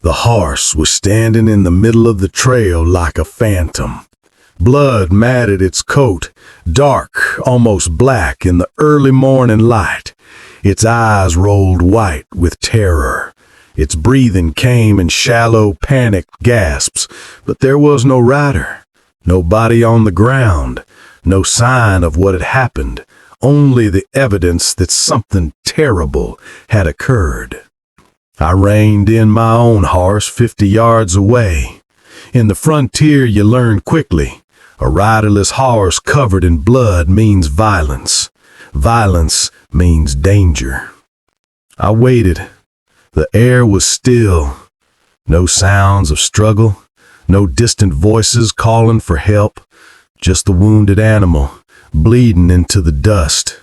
The horse was standing in the middle of the trail like a phantom. Blood matted its coat, dark, almost black in the early morning light. Its eyes rolled white with terror. Its breathing came in shallow, panicked gasps, but there was no rider, no body on the ground, no sign of what had happened, only the evidence that something terrible had occurred. I reined in my own horse 50 yards away. In the frontier, you learn quickly. A riderless horse covered in blood means violence. Violence means danger. I waited. The air was still. No sounds of struggle, no distant voices calling for help, just the wounded animal bleeding into the dust.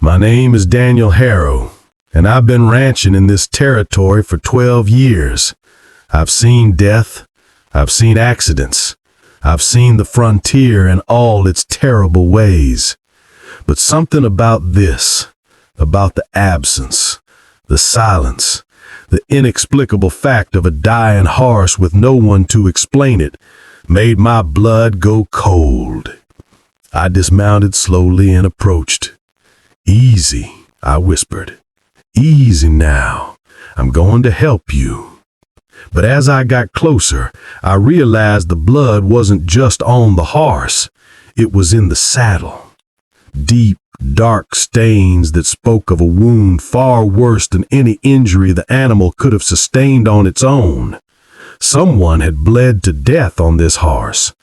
My name is Daniel Harrow, and I've been ranching in this territory for 12 years. I've seen death. I've seen accidents. I've seen the frontier in all its terrible ways. But something about this, about the absence, the silence, the inexplicable fact of a dying horse with no one to explain it, made my blood go cold. I dismounted slowly and approached. "Easy," I whispered. "Easy now. I'm going to help you." But as I got closer, I realized the blood wasn't just on the horse. It was in the saddle. Deep, dark stains that spoke of a wound far worse than any injury the animal could have sustained on its own. Someone had bled to death on this horse,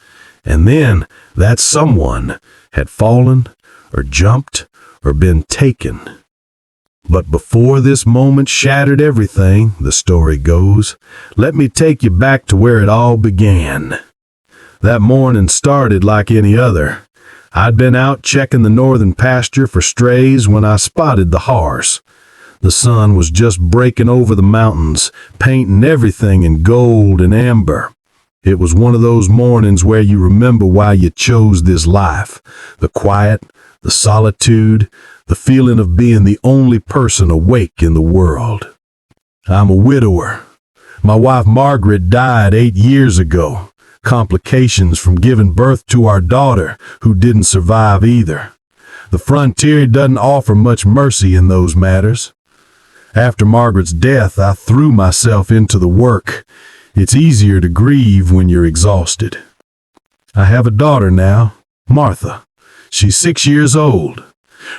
and then that someone had fallen or jumped or been taken. But before this moment shattered everything, the story goes, let me take you back to where it all began. That morning started like any other. I'd been out checking the northern pasture for strays when I spotted the horse. The sun was just breaking over the mountains, painting everything in gold and amber. It was one of those mornings where you remember why you chose this life. The quiet, the solitude, the feeling of being the only person awake in the world. I'm a widower. My wife Margaret died 8 years ago. Complications from giving birth to our daughter, who didn't survive either. The frontier doesn't offer much mercy in those matters. After Margaret's death, I threw myself into the work. It's easier to grieve when you're exhausted. I have a daughter now, Martha. She's 6 years old.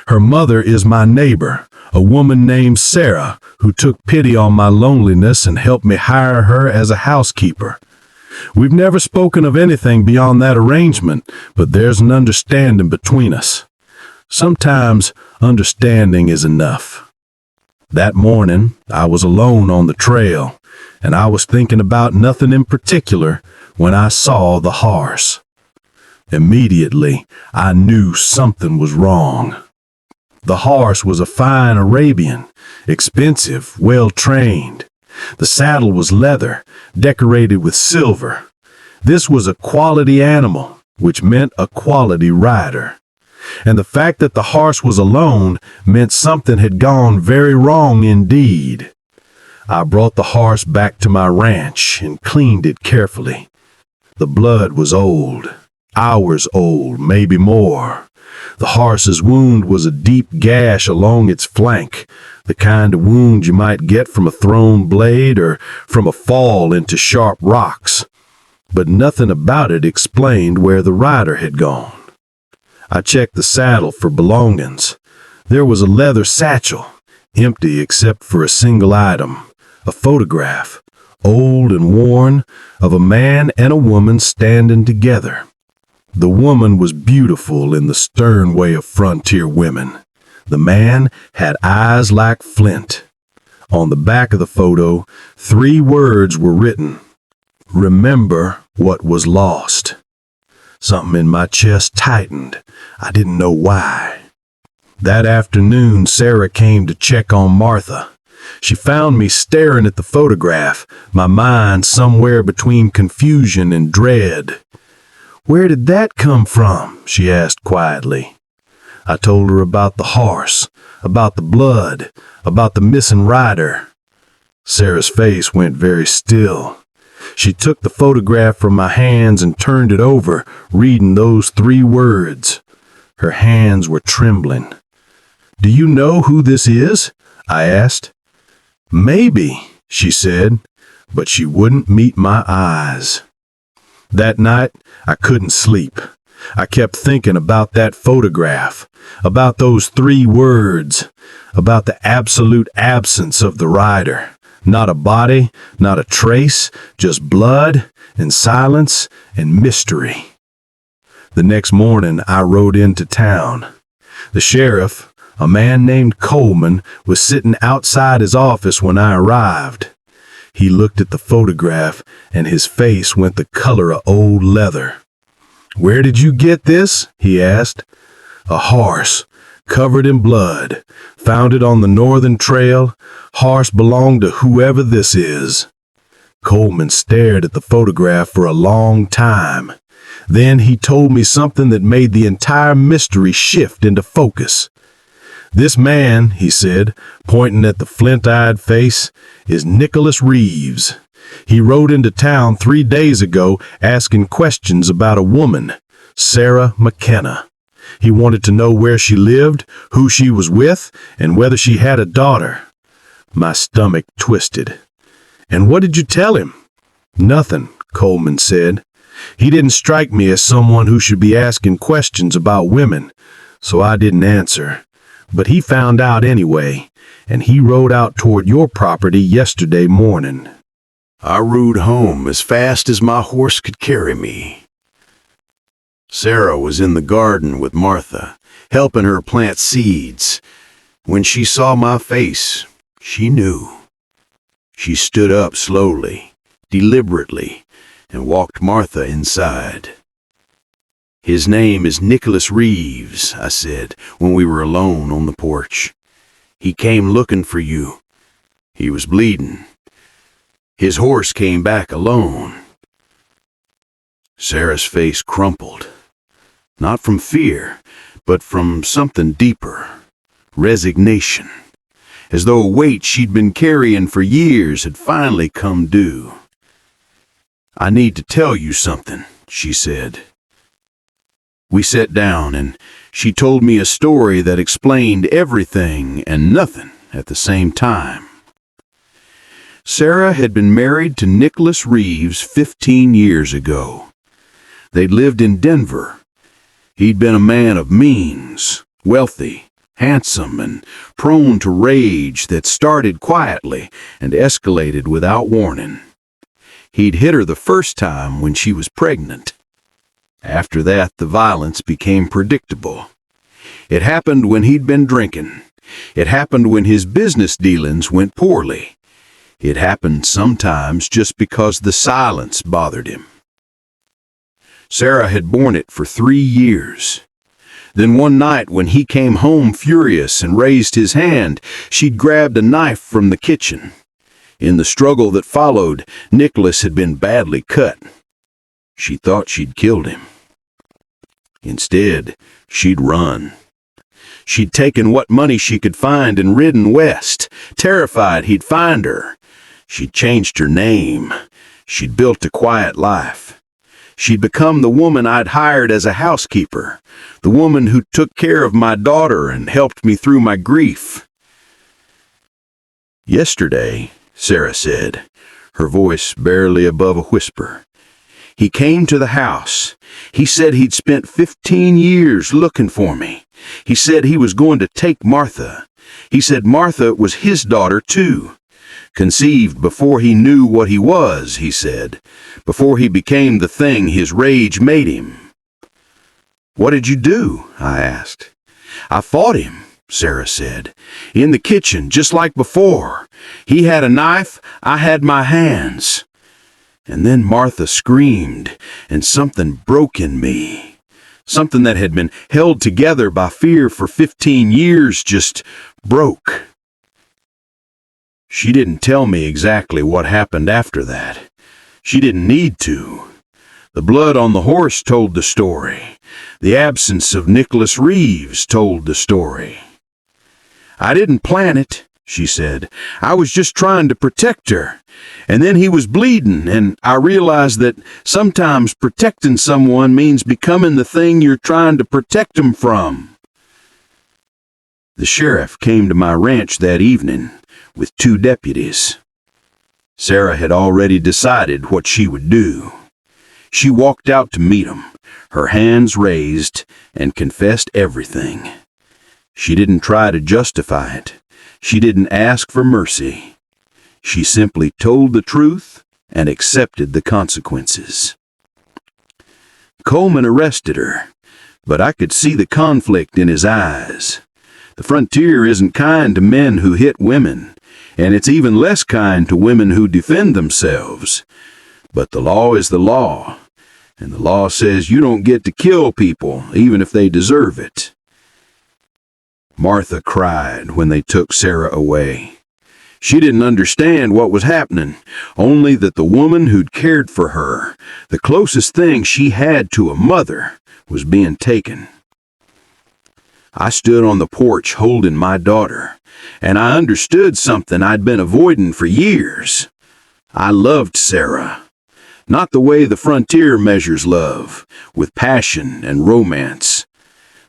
Her mother is my neighbor, a woman named Sarah, who took pity on my loneliness and helped me hire her as a housekeeper. We've never spoken of anything beyond that arrangement, but there's an understanding between us. Sometimes understanding is enough. That morning, I was alone on the trail, and I was thinking about nothing in particular when I saw the horse. Immediately, I knew something was wrong. The horse was a fine Arabian, expensive, well-trained. The saddle was leather, decorated with silver. This was a quality animal, which meant a quality rider. And the fact that the horse was alone meant something had gone very wrong indeed. I brought the horse back to my ranch and cleaned it carefully. The blood was old, hours old, maybe more. The horse's wound was a deep gash along its flank, the kind of wound you might get from a thrown blade or from a fall into sharp rocks. But nothing about it explained where the rider had gone. I checked the saddle for belongings. There was a leather satchel, empty except for a single item, a photograph, old and worn, of a man and a woman standing together. The woman was beautiful in the stern way of frontier women. The man had eyes like flint. On the back of the photo, 3 words were written. Remember what was lost. Something in my chest tightened. I didn't know why. That afternoon, Sarah came to check on Martha. She found me staring at the photograph, my mind somewhere between confusion and dread. "Where did that come from?" she asked quietly. I told her about the horse, about the blood, about the missing rider. Sarah's face went very still. She took the photograph from my hands and turned it over, reading those 3 words. Her hands were trembling. "Do you know who this is?" I asked. "Maybe," she said, but she wouldn't meet my eyes. That night, I couldn't sleep. I kept thinking about that photograph, about those 3 words, about the absolute absence of the rider. Not a body, not a trace, just blood and silence and mystery. The next morning, I rode into town. The sheriff, a man named Coleman, was sitting outside his office when I arrived. He looked at the photograph, and his face went the color of old leather. "Where did you get this?" he asked. "A horse, covered in blood. Found it on the northern trail. Horse belonged to whoever this is." Coleman stared at the photograph for a long time. Then he told me something that made the entire mystery shift into focus. "This man," he said, pointing at the flint-eyed face, "is Nicholas Reeves. He rode into town 3 days ago asking questions about a woman, Sarah McKenna. He wanted to know where she lived, who she was with, and whether she had a daughter." My stomach twisted. "And what did you tell him?" "Nothing," Coleman said. "He didn't strike me as someone who should be asking questions about women, so I didn't answer. But he found out anyway, and he rode out toward your property yesterday morning." I rode home as fast as my horse could carry me. Sarah was in the garden with Martha, helping her plant seeds. When she saw my face, she knew. She stood up slowly, deliberately, and walked Martha inside. "His name is Nicholas Reeves," I said when we were alone on the porch. "He came looking for you. He was bleeding. His horse came back alone." Sarah's face crumpled. Not from fear, but from something deeper. Resignation. As though a weight she'd been carrying for years had finally come due. "I need to tell you something," she said. We sat down, and she told me a story that explained everything and nothing at the same time. Sarah had been married to Nicholas Reeves 15 years ago. They'd lived in Denver. He'd been a man of means, wealthy, handsome, and prone to rage that started quietly and escalated without warning. He'd hit her the first time when she was pregnant. After that, the violence became predictable. It happened when he'd been drinking. It happened when his business dealings went poorly. It happened sometimes just because the silence bothered him. Sarah had borne it for 3 years. Then one night when he came home furious and raised his hand, she'd grabbed a knife from the kitchen. In the struggle that followed, Nicholas had been badly cut. She thought she'd killed him. Instead, she'd run. She'd taken what money she could find and ridden west, terrified he'd find her. She'd changed her name. She'd built a quiet life. She'd become the woman I'd hired as a housekeeper, the woman who took care of my daughter and helped me through my grief. "Yesterday," Sarah said, her voice barely above a whisper, "he came to the house. He said he'd spent 15 years looking for me. He said he was going to take Martha. He said Martha was his daughter too. Conceived before he knew what he was, he said, before he became the thing his rage made him." "What did you do?" I asked. "I fought him," Sarah said, "in the kitchen, just like before. He had a knife, I had my hands. And then Martha screamed, and something broke in me. Something that had been held together by fear for 15 years just broke." She didn't tell me exactly what happened after that. She didn't need to. The blood on the horse told the story. The absence of Nicholas Reeves told the story. "I didn't plan it," she said. "I was just trying to protect her. And then he was bleeding, and I realized that sometimes protecting someone means becoming the thing you're trying to protect them from." The sheriff came to my ranch that evening with 2 deputies. Sarah had already decided what she would do. She walked out to meet him, her hands raised, and confessed everything. She didn't try to justify it. She didn't ask for mercy. She simply told the truth and accepted the consequences. Coleman arrested her, but I could see the conflict in his eyes. The frontier isn't kind to men who hit women, and it's even less kind to women who defend themselves. But the law is the law, and the law says you don't get to kill people, even if they deserve it. Martha cried when they took Sarah away. She didn't understand what was happening, only that the woman who'd cared for her, the closest thing she had to a mother, was being taken. I stood on the porch holding my daughter, and I understood something I'd been avoiding for years. I loved Sarah. Not the way the frontier measures love, with passion and romance,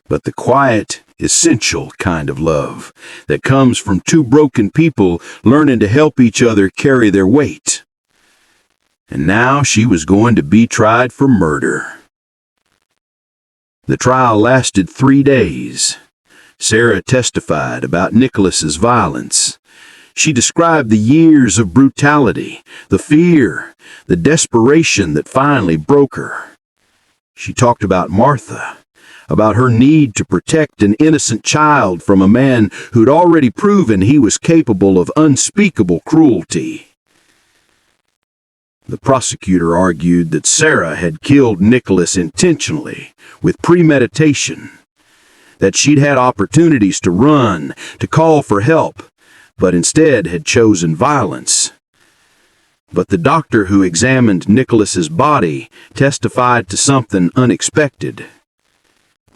but the quiet, essential kind of love that comes from 2 broken people learning to help each other carry their weight. And now she was going to be tried for murder. The trial lasted 3 days. Sarah testified about Nicholas's violence. She described the years of brutality, the fear, the desperation that finally broke her. She talked about Martha, about her need to protect an innocent child from a man who'd already proven he was capable of unspeakable cruelty. The prosecutor argued that Sarah had killed Nicholas intentionally, with premeditation, that she'd had opportunities to run, to call for help, but instead had chosen violence. But the doctor who examined Nicholas's body testified to something unexpected.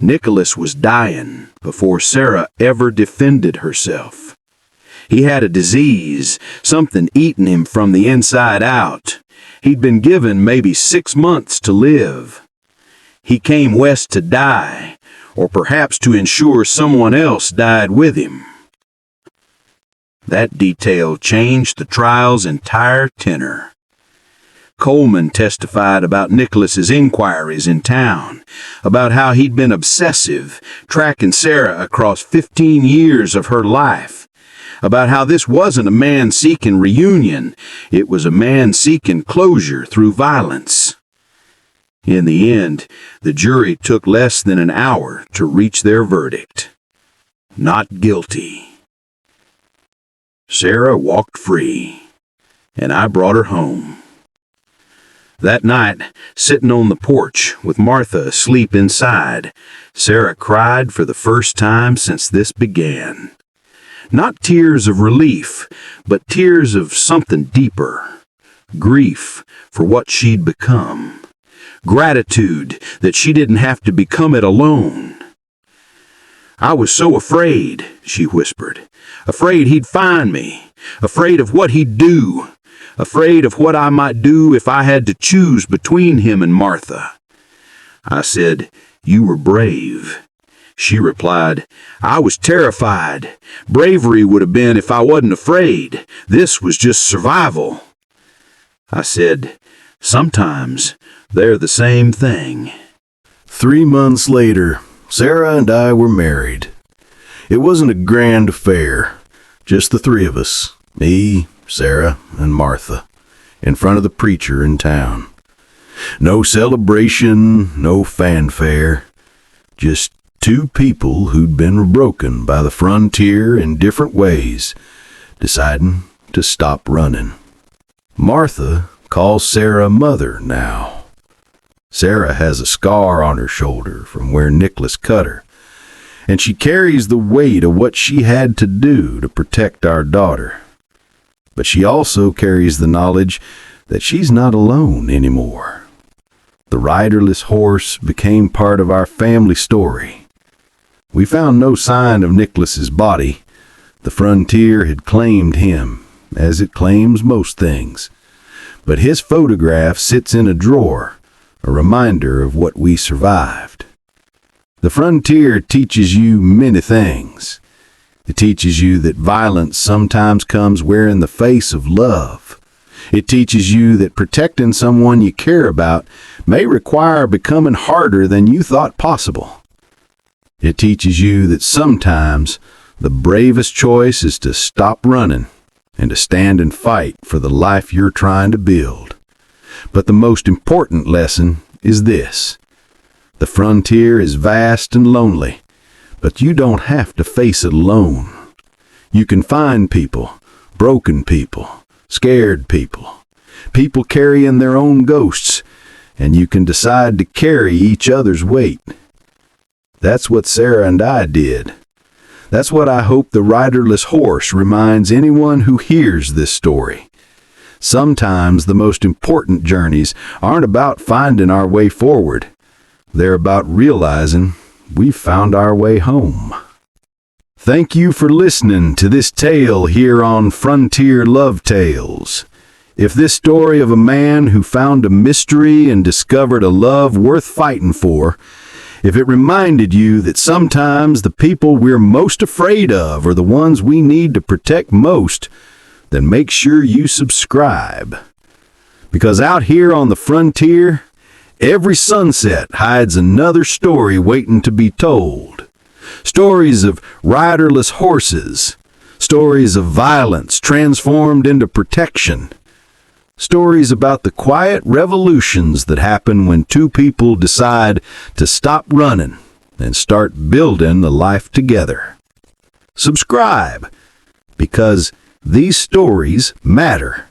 Nicholas was dying before Sarah ever defended herself. He had a disease, something eating him from the inside out. He'd been given maybe 6 months to live. He came west to die, or perhaps to ensure someone else died with him. That detail changed the trial's entire tenor. Coleman testified about Nicholas's inquiries in town, about how he'd been obsessive, tracking Sarah across 15 years of her life, about how this wasn't a man seeking reunion, it was a man seeking closure through violence. In the end, the jury took less than an hour to reach their verdict. Not guilty. Sarah walked free, and I brought her home. That night, sitting on the porch with Martha asleep inside, Sarah cried for the first time since this began. Not tears of relief, but tears of something deeper. Grief for what she'd become. Gratitude that she didn't have to become it alone. "I was so afraid," she whispered. "Afraid he'd find me. Afraid of what he'd do. Afraid of what I might do if I had to choose between him and Martha." I said, "You were brave." She replied, "I was terrified. Bravery would have been if I wasn't afraid. This was just survival." I said, "Sometimes they're the same thing." 3 months later, Sarah and I were married. It wasn't a grand affair, just the 3 of us, me, Sarah, and Martha, in front of the preacher in town. No celebration, no fanfare, just 2 people who'd been broken by the frontier in different ways, deciding to stop running. Martha calls Sarah mother now. Sarah has a scar on her shoulder from where Nicholas cut her, and she carries the weight of what she had to do to protect our daughter. But she also carries the knowledge that she's not alone anymore. The riderless horse became part of our family story. We found no sign of Nicholas's body, The frontier had claimed him, as it claims most things. But his photograph sits in a drawer, a reminder of what we survived. The frontier teaches you many things. It teaches you that violence sometimes comes wearing the face of love. It teaches you that protecting someone you care about may require becoming harder than you thought possible. It teaches you that sometimes the bravest choice is to stop running and to stand and fight for the life you're trying to build. But the most important lesson is this. The frontier is vast and lonely, but you don't have to face it alone. You can find people, broken people, scared people, people carrying their own ghosts, and you can decide to carry each other's weight. That's what Sarah and I did. That's what I hope the riderless horse reminds anyone who hears this story. Sometimes the most important journeys aren't about finding our way forward. They're about realizing we've found our way home. Thank you for listening to this tale here on Frontier Love Tales. If this story of a man who found a mystery and discovered a love worth fighting for, if it reminded you that sometimes the people we're most afraid of are the ones we need to protect most, then make sure you subscribe. Because out here on the frontier, every sunset hides another story waiting to be told. Stories of riderless horses, stories of violence transformed into protection, stories about the quiet revolutions that happen when two people decide to stop running and start building a life together. Subscribe, because these stories matter.